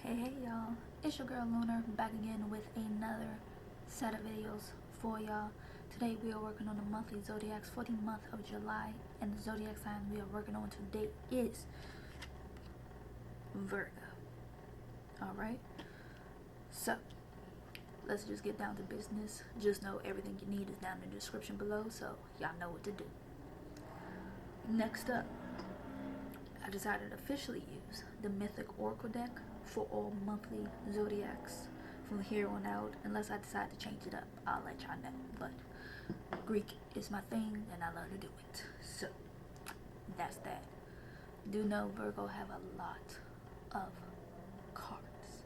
Hey y'all, it's your girl Lunar back again with another set of videos for y'all. Today we are working on the monthly zodiacs for the month of July, and the zodiac sign we are working on today is Virgo. Alright, so let's just get down to business. Just know everything you need is down in the description below, so y'all know what to do. Next up, I decided to officially use the Mythic Oracle deck for all monthly zodiacs from here on out. Unless I decide to change it up, I'll let y'all know. But Greek is my thing and I love to do it. So that's that. Do know Virgo have a lot of cards.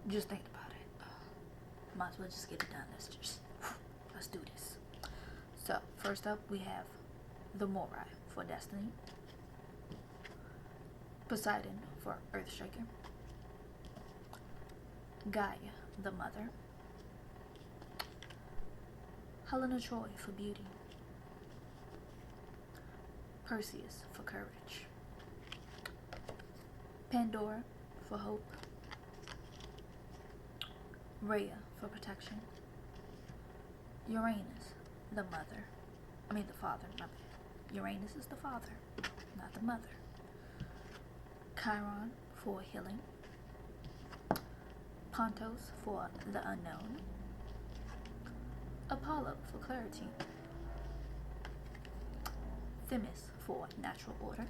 Just think about it. Might as well just get it done. Let's do this. So first up we have the Morai for Destiny, Poseidon for Earthshaker, Gaia the Mother, Helena Troy for Beauty, Perseus for Courage, Pandora for Hope, Rhea for Protection, Uranus the Father, my bad. Uranus is the father, not the mother. Chiron for healing, Pontos for the unknown, Apollo for clarity, Themis for natural order,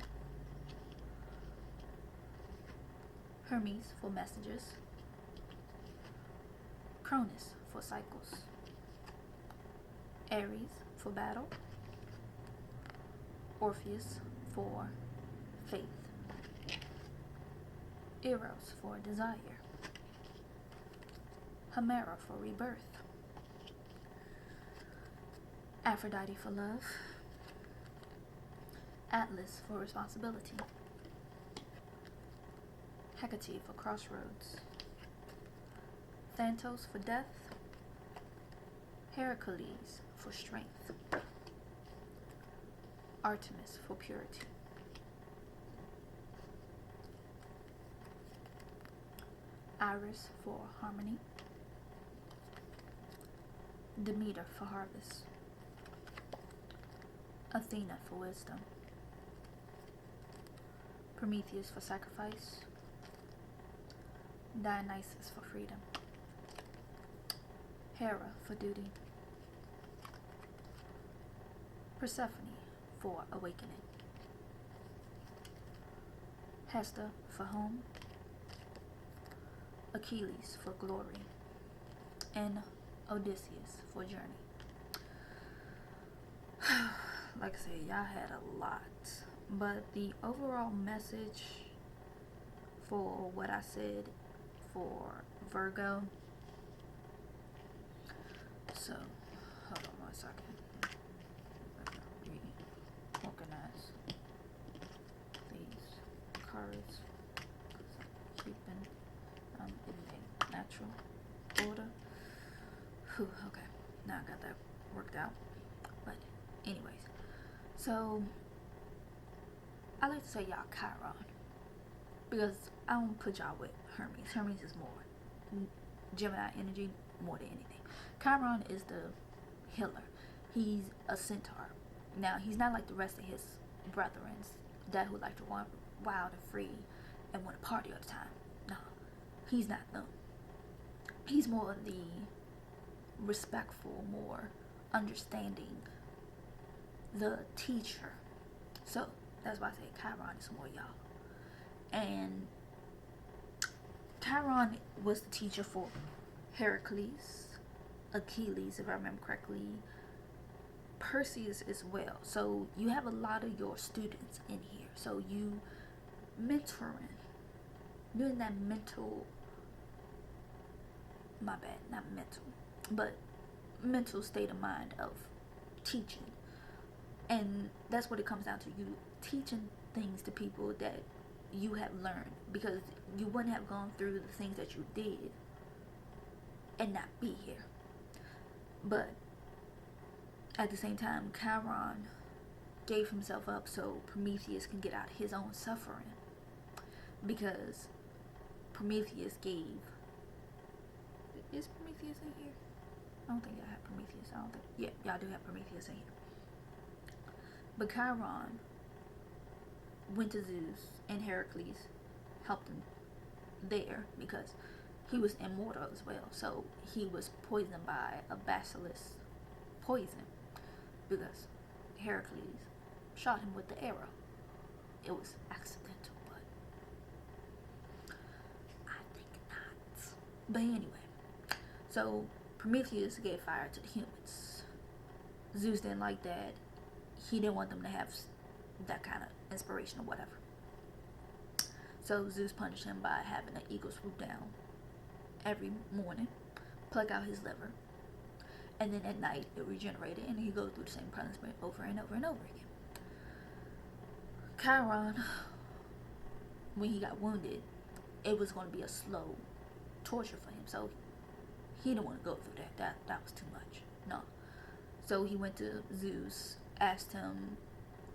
Hermes for messages, Cronus for cycles, Aries for battle, Orpheus for faith, Eros for desire, Hemera for rebirth, Aphrodite for love, Atlas for responsibility, Hecate for crossroads, Thanatos for death, Heracles for strength, Artemis for purity, Iris for harmony, Demeter for harvest, Athena for wisdom, Prometheus for sacrifice, Dionysus for freedom, Hera for duty, Persephone for awakening, Hester for home, Achilles for glory, and Odysseus for journey. Like I said, y'all had a lot, but the overall message for what I said for Virgo, so hold on one second. Organize these cards, keeping in a natural order. Okay, now I got that worked out. But anyways, so I like to say y'all Chiron, because I don't put y'all with Hermes. Hermes is more Gemini energy more than anything. Chiron is the healer. He's a centaur. Now, he's not like the rest of his brethren that who like to run wild and free and want to party all the time. No, he's not them. He's more the respectful, more understanding, the teacher. So, that's why I say Chiron is more y'all. And Chiron was the teacher for Heracles, Achilles, if I remember correctly, Perseus as well. So you have a lot of your students in here. So you mentoring, doing that mental, my bad, not mental, but mental state of mind of teaching. And that's what it comes down to. You teaching things to people that you have learned, because you wouldn't have gone through the things that you did and not be here. But at the same time, Chiron gave himself up so Prometheus can get out his own suffering. because Prometheus gave. Is Prometheus in here? I don't think y'all have Prometheus. I don't think. Yeah, y'all do have Prometheus in here. But Chiron went to Zeus, and Heracles helped him there because he was immortal as well. So he was poisoned by a basilisk poison because Heracles shot him with the arrow. It was accidental, but I think not. But anyway, so Prometheus gave fire to the humans. Zeus didn't like that. He didn't want them to have that kind of inspiration or whatever. So Zeus punished him by having an eagle swoop down every morning, pluck out his liver, and then at night it regenerated, and he goes through the same punishment over and over and over again. Chiron, when he got wounded, it was going to be a slow torture for him, so he didn't want to go through that. That was too much. No. So he went to Zeus, asked him,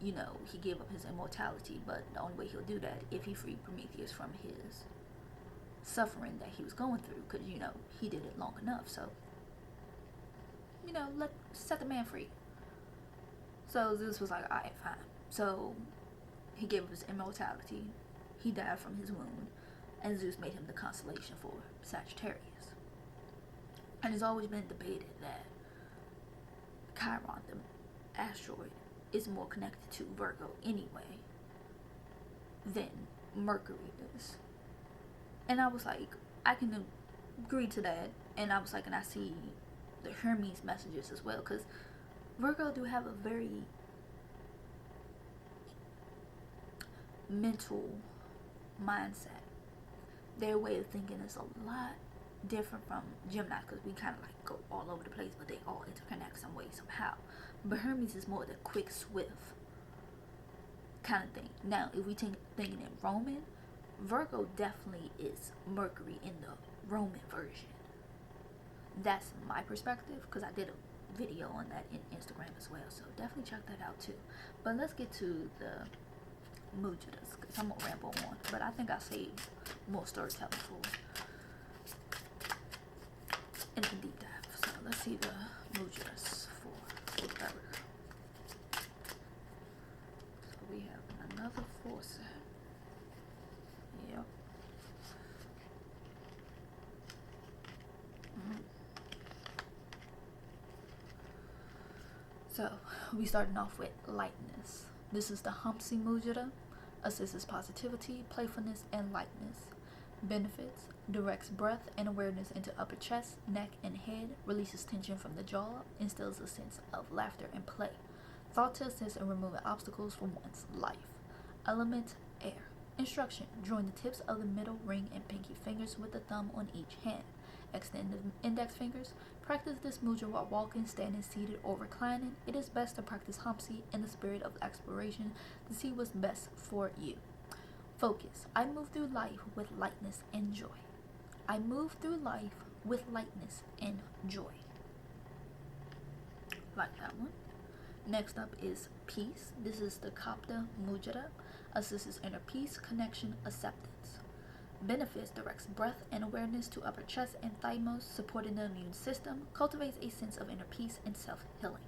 he gave up his immortality, but the only way he'll do that if he freed Prometheus from his suffering that he was going through, because he did it long enough. So set the man free. So Zeus was like, alright, fine. So he gave up his immortality. He died from his wound, and Zeus made him the constellation for Sagittarius. And it's always been debated that Chiron, the asteroid, is more connected to Virgo anyway than Mercury is. And I was like, I can agree to that. And I was like, and I see the Hermes messages as well, because Virgo do have a very mental mindset. Their way of thinking is a lot different from Gemini, because we kind of like go all over the place, but they all interconnect some way, somehow. But Hermes is more the quick, swift kind of thing. Now, if we thinking in Roman, Virgo definitely is Mercury in the Roman version. That's my perspective, because I did a video on that in Instagram as well, so definitely check that out too. But let's get to the Mujidas, because I'm gonna ramble on, but I think I saved more storytelling for in the deep dive. So let's see the Mujidas for Virgo. So we have another 4 set. Yep. So we starting off with lightness. This is the Hamsi Mujira. Assists positivity, playfulness, and lightness. Benefits: directs breath and awareness into upper chest, neck, and head, releases tension from the jaw, instills a sense of laughter and play. Thought to assist in removing obstacles from one's life. Element: air. Instruction: join the tips of the middle ring and pinky fingers with the thumb on each hand. Extend the index fingers. Practice this mudra while walking, standing, seated, or reclining. It is best to practice Hamsi in the spirit of exploration to see what's best for you. Focus: I move through life with lightness and joy. I move through life with lightness and joy. Like that one. Next up is peace. This is the Kapta Mudra. Assists inner peace, connection, acceptance. Benefits: directs breath and awareness to upper chest and thymus, supporting the immune system, cultivates a sense of inner peace and self-healing.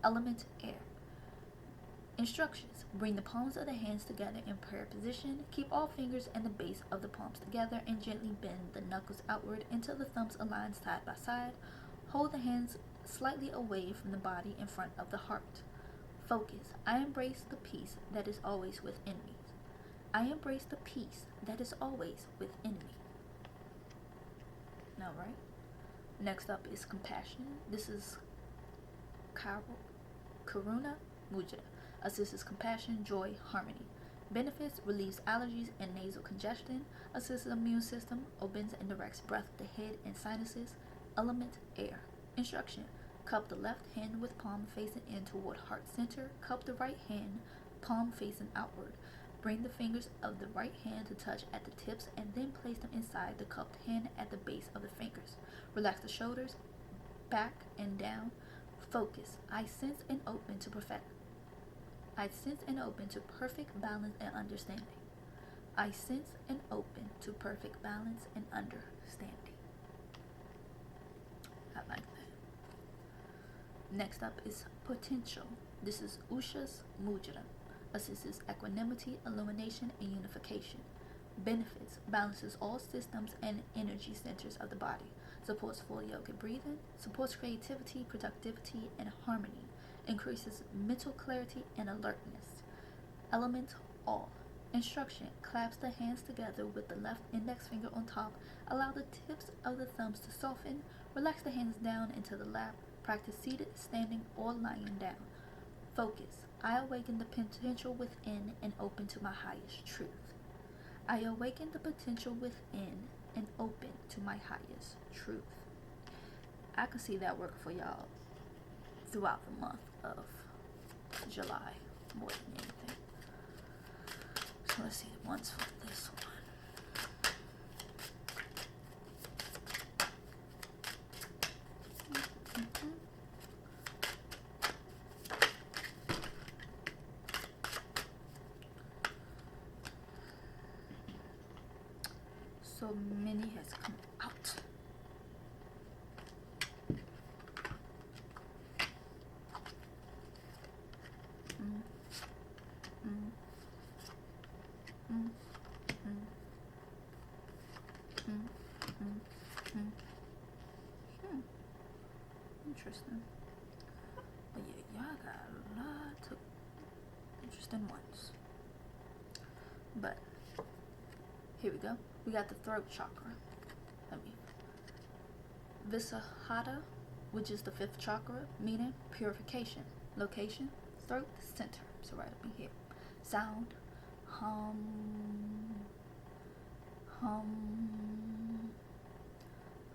Element: air. Instructions: bring the palms of the hands together in prayer position, keep all fingers and the base of the palms together, and gently bend the knuckles outward until the thumbs align side by side. Hold the hands slightly away from the body in front of the heart. Focus: I embrace the peace that is always within me. I embrace the peace that is always within me. Alright. Next up is compassion. This is Karuna Mudra. Assists compassion, joy, harmony. Benefits: relieves allergies and nasal congestion, assists the immune system, opens and directs breath to head and sinuses. Element: air. Instruction: cup the left hand with palm facing in toward heart center. Cup the right hand, palm facing outward. Bring the fingers of the right hand to touch at the tips and then place them inside the cupped hand at the base of the fingers. Relax the shoulders, back and down. Focus: I sense and open to perfect balance and understanding. I sense and open to perfect balance and understanding. I like that. Next up is potential. This is Usha's Mudra. Assists equanimity, illumination, and unification. Benefits: balances all systems and energy centers of the body. Supports full yoga breathing. Supports creativity, productivity, and harmony. Increases mental clarity and alertness. Element: all. Instruction: clasp the hands together with the left index finger on top. Allow the tips of the thumbs to soften. Relax the hands down into the lap. Practice seated, standing, or lying down. Focus: I awaken the potential within and open to my highest truth. I awaken the potential within and open to my highest truth. I can see that work for y'all throughout the month of July more than anything. So let's see the ones for this one. So many has come out. Interesting. But yeah, y'all got a lot of interesting ones. But here we go. We got the throat chakra. Visahata, which is the fifth chakra, meaning purification. Location: throat center. So right up in here. Sound: hum, hum,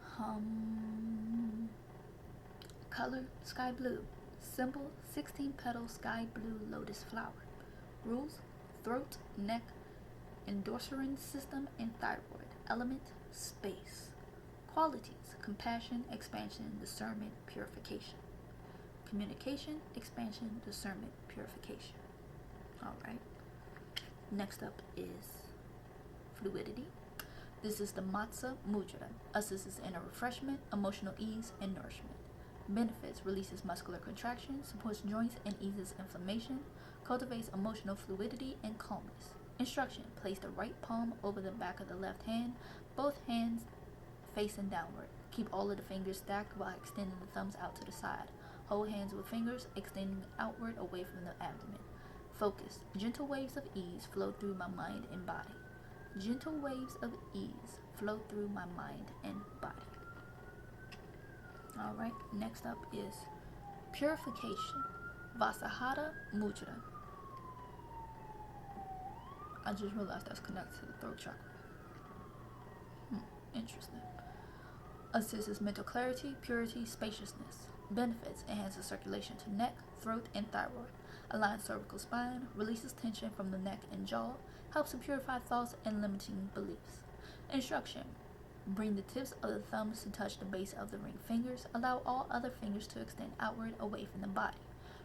hum. Color: sky blue. Symbol: 16-petal sky blue lotus flower. Rules: throat, neck, endorserine system, and thyroid. Element: space. Qualities: compassion, expansion, discernment, purification. Communication, expansion, discernment, purification. Alright. Next up is fluidity. This is the Matsa Mudra. Assists in a refreshment, emotional ease, and nourishment. Benefits: releases muscular contraction, supports joints and eases inflammation, cultivates emotional fluidity and calmness. Instruction: place the right palm over the back of the left hand, both hands facing downward. Keep all of the fingers stacked while extending the thumbs out to the side. Hold hands with fingers extending outward away from the abdomen. Focus: gentle waves of ease flow through my mind and body. Gentle waves of ease flow through my mind and body. Alright, next up is purification. Vasahata Mudra. I just realized that's connected to the throat chakra. Interesting. Assists mental clarity, purity, spaciousness. Benefits: enhances circulation to neck, throat, and thyroid. Aligns cervical spine, releases tension from the neck and jaw, helps to purify thoughts and limiting beliefs. Instruction: bring the tips of the thumbs to touch the base of the ring fingers. Allow all other fingers to extend outward away from the body.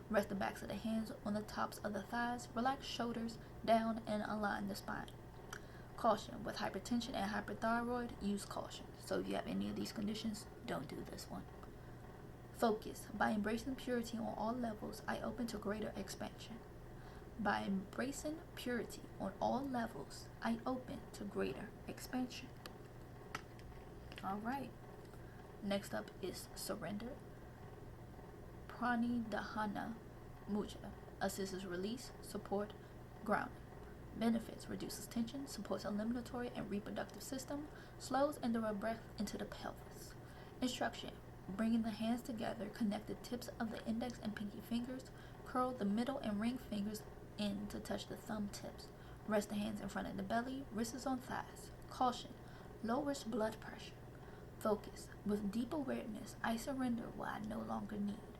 Rest the backs of the hands on the tops of the thighs. Relax shoulders down and align the spine. Caution: with hypertension and hyperthyroid, use caution. So if you have any of these conditions, don't do this one. Focus: by embracing purity on all levels, I open to greater expansion. By embracing purity on all levels, I open to greater expansion. Alright. Next up is surrender. Pranidhana Mudra. Assists release, support, grounding. Benefits: reduces tension, supports eliminatory and reproductive system, slows and direct breath into the pelvis. Instruction: bringing the hands together, connect the tips of the index and pinky fingers, curl the middle and ring fingers in to touch the thumb tips. Rest the hands in front of the belly, wrists on thighs. Caution: lowers blood pressure. Focus: with deep awareness, I surrender what I no longer need.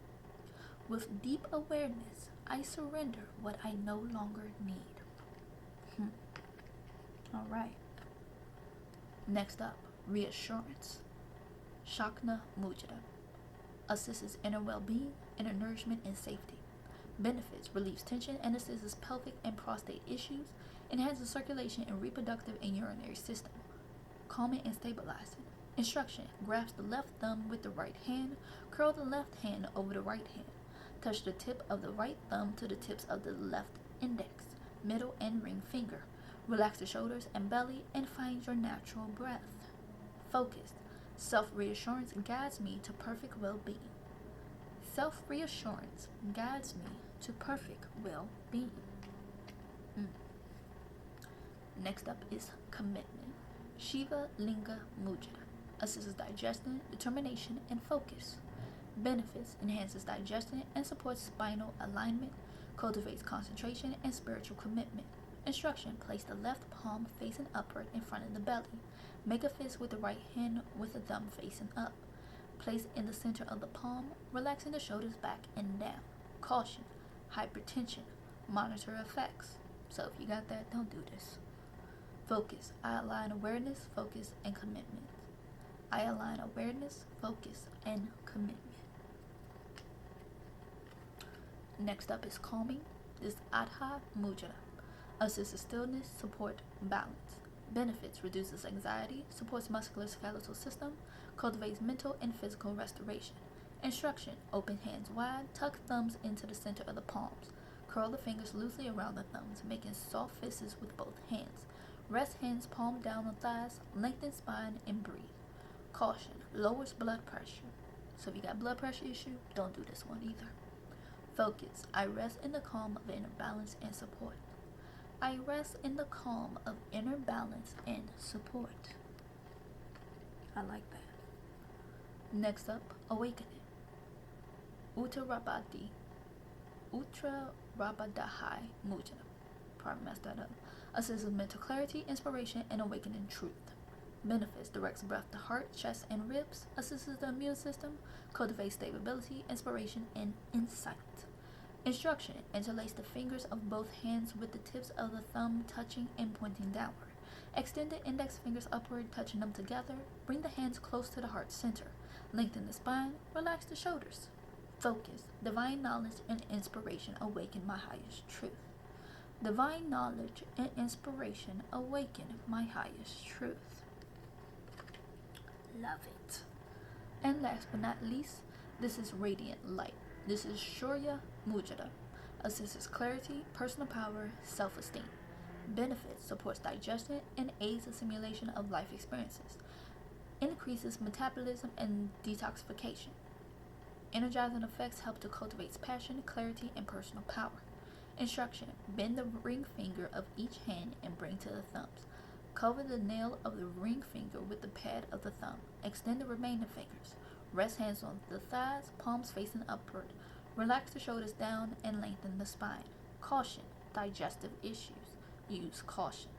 With deep awareness, I surrender what I no longer need. Alright. Next up, reassurance. Shakna Mudra. Assists inner well-being, inner nourishment, and safety. Benefits: relieves tension and assists pelvic and prostate issues, Enhances circulation and reproductive and urinary system. Calming and stabilizing. Instruction: grasp the left thumb with the right hand. Curl the left hand over the right hand. Touch the tip of the right thumb to the tips of the left index, middle, and ring finger. Relax the shoulders and belly and find your natural breath. Focus. Self-reassurance guides me to perfect well-being. Self-reassurance guides me to perfect well-being. Next up is commitment. Shiva Linga Mudra. Assists digestion, determination, and focus. Benefits: enhances digestion and supports spinal alignment, cultivates concentration and spiritual commitment. Instruction: place the left palm facing upward in front of the belly. Make a fist with the right hand with the thumb facing up. Place in the center of the palm, relaxing the shoulders back and down. Caution: hypertension. Monitor effects. So if you got that, don't do this. Focus. I align awareness, focus, and commitment. I align awareness, focus, and commitment. Next up is calming. This Adha Mudra. Assists stillness, support, balance. Benefits: reduces anxiety, supports musculoskeletal system, cultivates mental and physical restoration. Instruction: open hands wide, tuck thumbs into the center of the palms. Curl the fingers loosely around the thumbs, making soft fists with both hands. Rest hands palm down on thighs, lengthen spine, and breathe. Caution: lowers blood pressure. So if you got blood pressure issue, don't do this one either. Focus. I rest in the calm of inner balance and support. I rest in the calm of inner balance and support. I like that. Next up, awakening. Uttarabadi Mudra. Probably messed that up. Assists with mental clarity, inspiration, and awakening truth. Benefits: directs breath to heart, chest, and ribs. Assists the immune system. Cultivates stability, inspiration, and insight. Instruction: interlace the fingers of both hands with the tips of the thumb touching and pointing downward. Extend the index fingers upward, touching them together. Bring the hands close to the heart center. Lengthen the spine. Relax the shoulders. Focus. Divine knowledge and inspiration awaken my highest truth. Divine knowledge and inspiration awaken my highest truth. Love it. And last but not least, this is radiant light. This is Shurya Mudra. Assists clarity, personal power, self-esteem. Benefits: supports digestion and aids the simulation of life experiences. Increases metabolism and detoxification. Energizing effects help to cultivate passion, clarity, and personal power. Instruction: bend the ring finger of each hand and bring to the thumbs. Cover the nail of the ring finger with the pad of the thumb. Extend the remaining fingers. Rest hands on the thighs, palms facing upward. Relax the shoulders down and lengthen the spine. Caution: digestive issues. Use caution.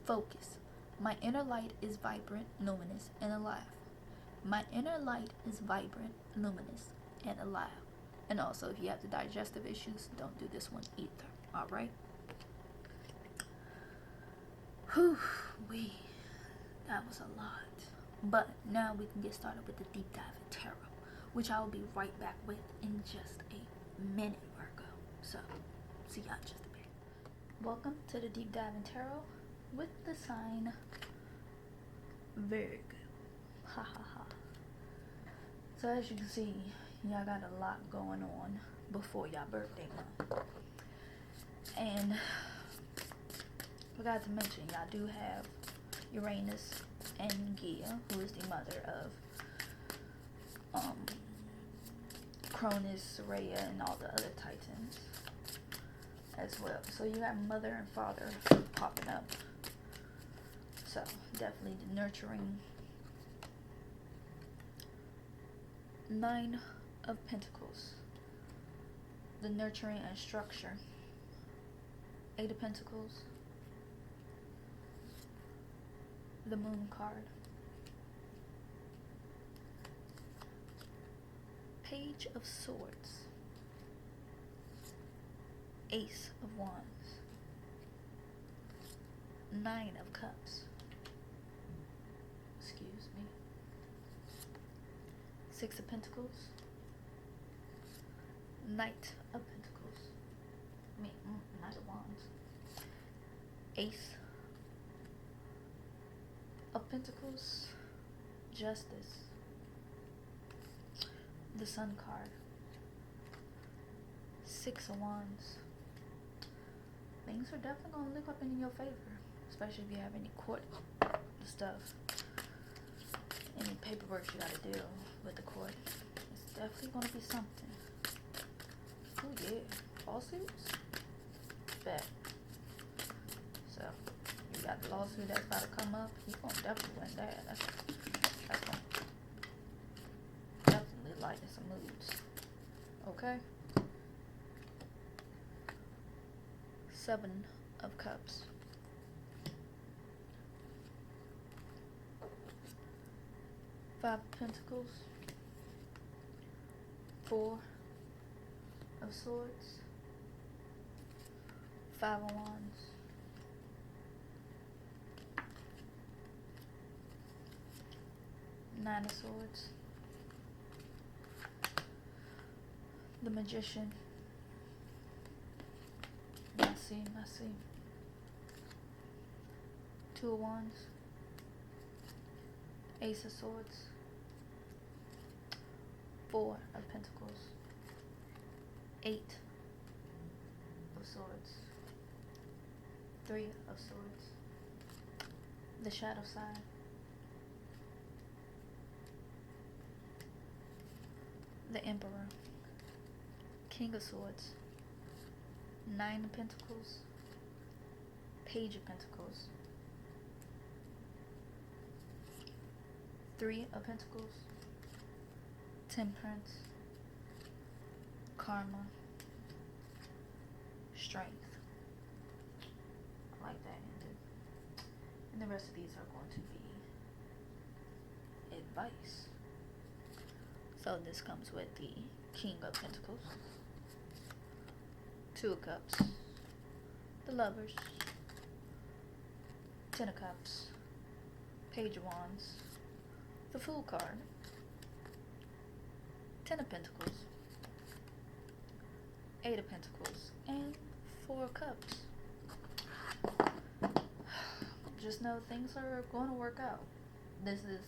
Focus. My inner light is vibrant, luminous, and alive. My inner light is vibrant, luminous, and alive. And also, if you have the digestive issues, don't do this one either. Alright? Whew, that was a lot. But now we can get started with the deep dive in tarot, which I will be right back with in just a minute, Virgo. So, see y'all in just a bit. Welcome to the deep dive in tarot with the sign Virgo. Ha ha ha. So as you can see, y'all got a lot going on before y'all birthday month. And forgot to mention, y'all do have Uranus and Gaia, who is the mother of Cronus, Soraya, and all the other Titans as well. So you got mother and father popping up. So definitely the nurturing. Nine of Pentacles, the nurturing and structure. Eight of Pentacles, the Moon card, Page of Swords, Ace of Wands, Nine of Cups, excuse me, Six of Pentacles, Knight of Pentacles, Knight of Wands, Ace of Pentacles, Justice, the Sun card, Six of Wands. Things are definitely going to look up in your favor, especially if you have any court stuff, any paperwork you got to deal with the court. It's definitely going to be something. Oh yeah, lawsuits? Bet. So, you got the lawsuit that's about to come up, you're going to definitely win that. That's going to definitely lighten some moods. Okay? Seven of Cups. Five of Pentacles. Four of Swords. Five of Wands. Nine of Swords. The Magician. I see. Two of Wands. Ace of Swords. Four of Pentacles. Eight of Swords. Three of Swords. The Shadow side. The Emperor. King of Swords. Nine of Pentacles. Page of Pentacles. Three of Pentacles. Temperance. Karma. Strength. I like that ending. And the rest of these are going to be advice. So this comes with the King of Pentacles. Two of Cups. The Lovers. Ten of Cups. Page of Wands. The Fool card. Ten of Pentacles. Eight of Pentacles. And Four of Cups. Just know things are going to work out. This is,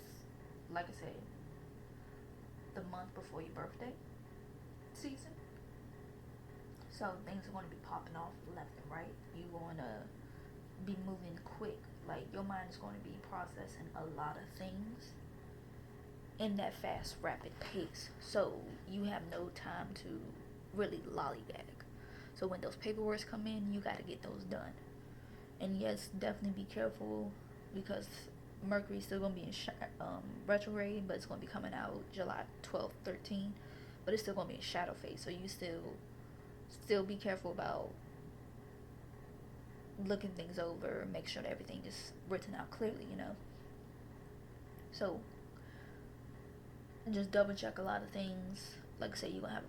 like I said, the month before your birthday season. So things are going to be popping off left and right. You're going to be moving quick. Like, your mind is going to be processing a lot of things in that fast, rapid pace. So you have no time to really lollygag. So when those paperworks come in, you got to get those done. And yes, definitely be careful, because Mercury's still going to be in retrograde, but it's going to be coming out July 12th, 13th. But it's still going to be in shadow phase. So you still be careful about looking things over, make sure that everything is written out clearly, So just double check a lot of things. Like I said, you're going to have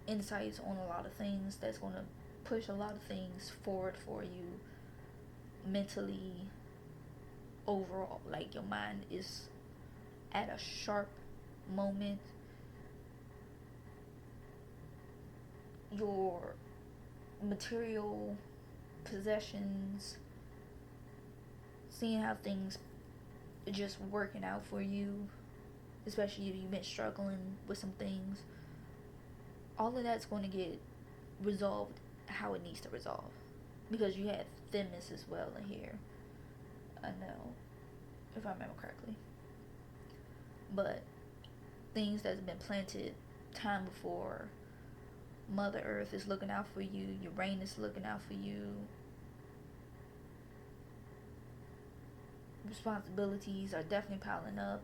insights on a lot of things that's going to push a lot of things forward for you mentally, overall. Like, your mind is at a sharp moment. Your material possessions, seeing how things are just working out for you, especially if you've been struggling with some things, all of that's going to get resolved how it needs to resolve, because you had thinness as well in here, I know, if I remember correctly. But things that's been planted time before, Mother Earth is looking out for you, Uranus is looking out for you, responsibilities are definitely piling up,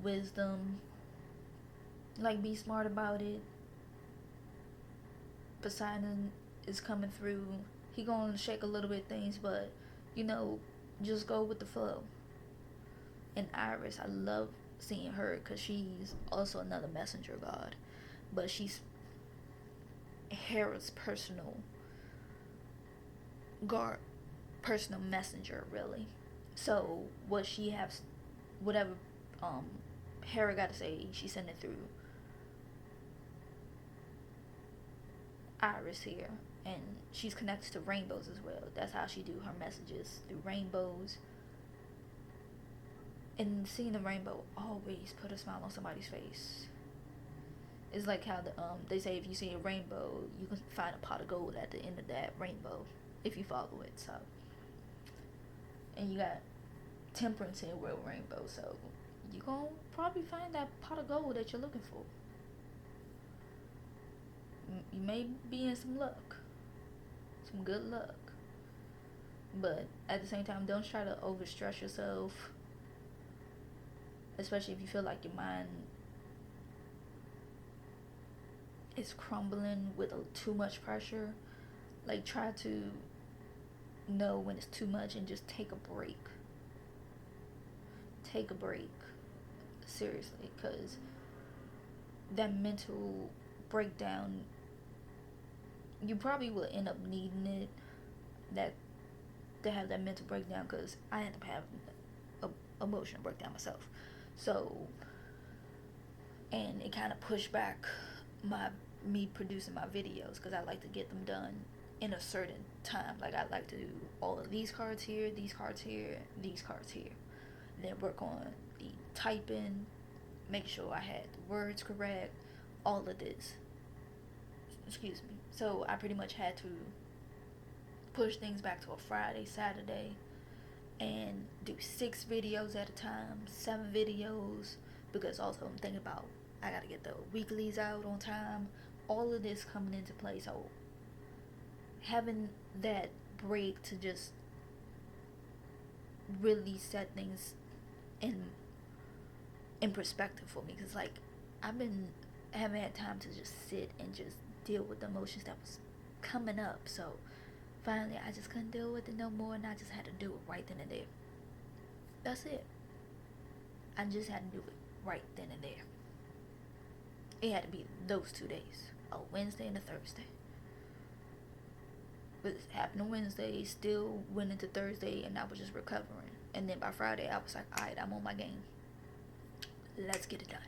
wisdom, like, be smart about it. Poseidon is coming through. He gonna shake a little bit things, but just go with the flow. And Iris, I love seeing her, because she's also another messenger god, but she's Hera's personal guard, personal messenger, really. So what she has, whatever Hera got to say, she sent it through Iris here, and she's connected to rainbows as well. That's how she do her messages, through rainbows. And seeing the rainbow always put a smile on somebody's face. It's like how they say if you see a rainbow, you can find a pot of gold at the end of that rainbow if you follow it. So, and you got temperance in real rainbow, so you gonna probably find that pot of gold that you're looking for. You may be in some luck, some good luck, but at the same time, don't try to overstress yourself, especially if you feel like your mind is crumbling with too much pressure. Like, try to know when it's too much and just take a break. Take a break, seriously, because that mental breakdown, you probably will end up needing it, that to have that mental breakdown, because I end up having a emotional breakdown myself. So, and it kind of pushed back me producing my videos, because I like to get them done in a certain time. Like, I like to do all of these cards here, these cards here, these cards here, and then work on the typing, make sure I had the words correct, all of this. Excuse me. So I pretty much had to push things back to a Friday, Saturday, and do 6 videos at a time, 7 videos, because also I'm thinking about I gotta get the weeklies out on time, all of this coming into play. So having that break to just really set things in perspective for me, because like I haven't had time to just sit and just deal with the emotions that was coming up. So finally I just couldn't deal with it no more, and I just had to do it right then and there. That's it. I just had to do it right then and there. It had to be those 2 days, a Wednesday and a Thursday. But it happened on Wednesday, still went into Thursday, and I was just recovering. And then by Friday, I was like, alright, I'm on my game. Let's get it done.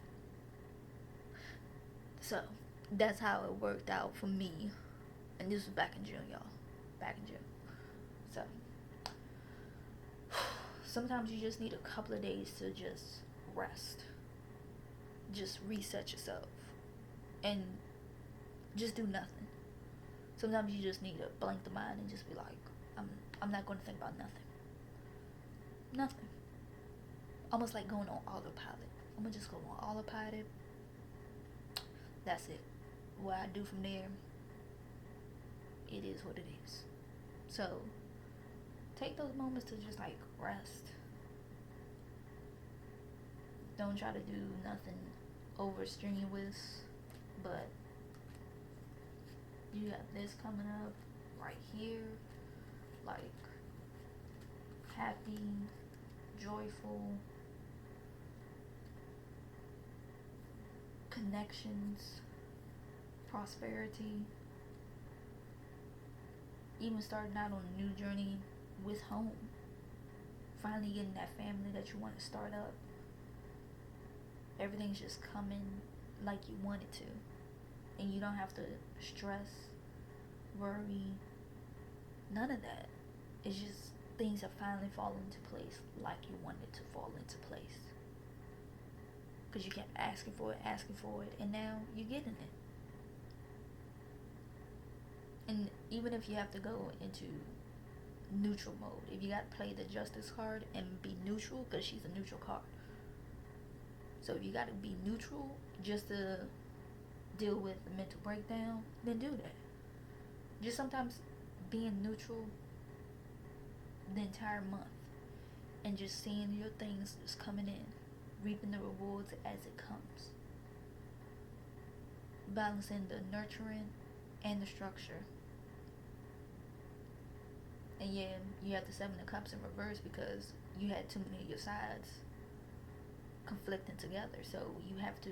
So, that's how it worked out for me. And this was back in June, y'all. Back in June. So, sometimes you just need a couple of days to just rest. Just reset yourself. And just do nothing. Sometimes you just need to blank the mind and just be like, I'm not going to think about nothing. Nothing. Almost like going on autopilot. I'm going to just go on autopilot. That's it. What I do from there, it is what it is. So, take those moments to just like rest. Don't try to do nothing over strenuous, but you got this coming up right here, like happy, joyful connections, prosperity, even starting out on a new journey with home, finally getting that family that you want to start up. Everything's just coming like you want it to, and you don't have to stress, worry, none of that. It's just things have finally fallen into place like you wanted it to fall into place, because you kept asking for it, and now you're getting it. And even if you have to go into neutral mode, if you got to play the justice card and be neutral, because she's a neutral card. So if you got to be neutral just to deal with the mental breakdown, then do that. Just sometimes being neutral the entire month and just seeing your things just coming in, reaping the rewards as it comes. Balancing the nurturing and the structure. And yeah, you have the 7 of Cups in reverse because you had too many of your sides conflicting together. So you have to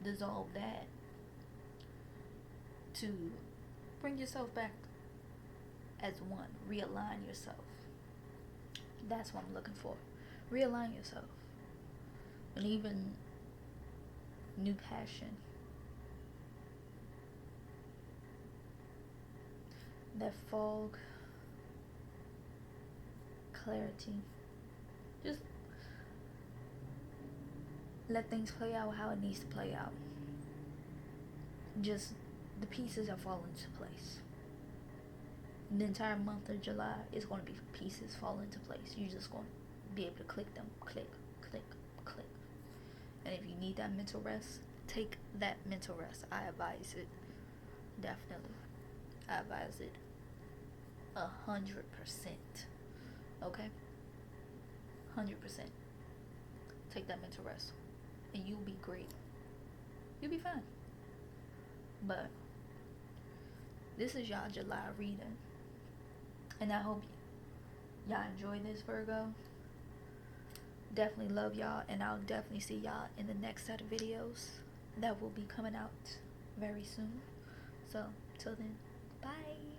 dissolve that to bring yourself back as one. Realign yourself. That's what I'm looking for. Realign yourself. And even new passion. that fog, clarity. Just let things play out how it needs to play out. Just the pieces are falling into place. The entire month of July is going to be pieces fall into place. You're just going to be able to click them. Click, click, click. And if you need that mental rest, take that mental rest. I advise it. Definitely. I advise it 100%. Okay? 100%. Take that mental rest. And you'll be great. You'll be fine. But this is y'all July reading. And I hope y'all enjoy this, Virgo. Definitely love y'all. And I'll definitely see y'all in the next set of videos that will be coming out very soon. So, till then, bye.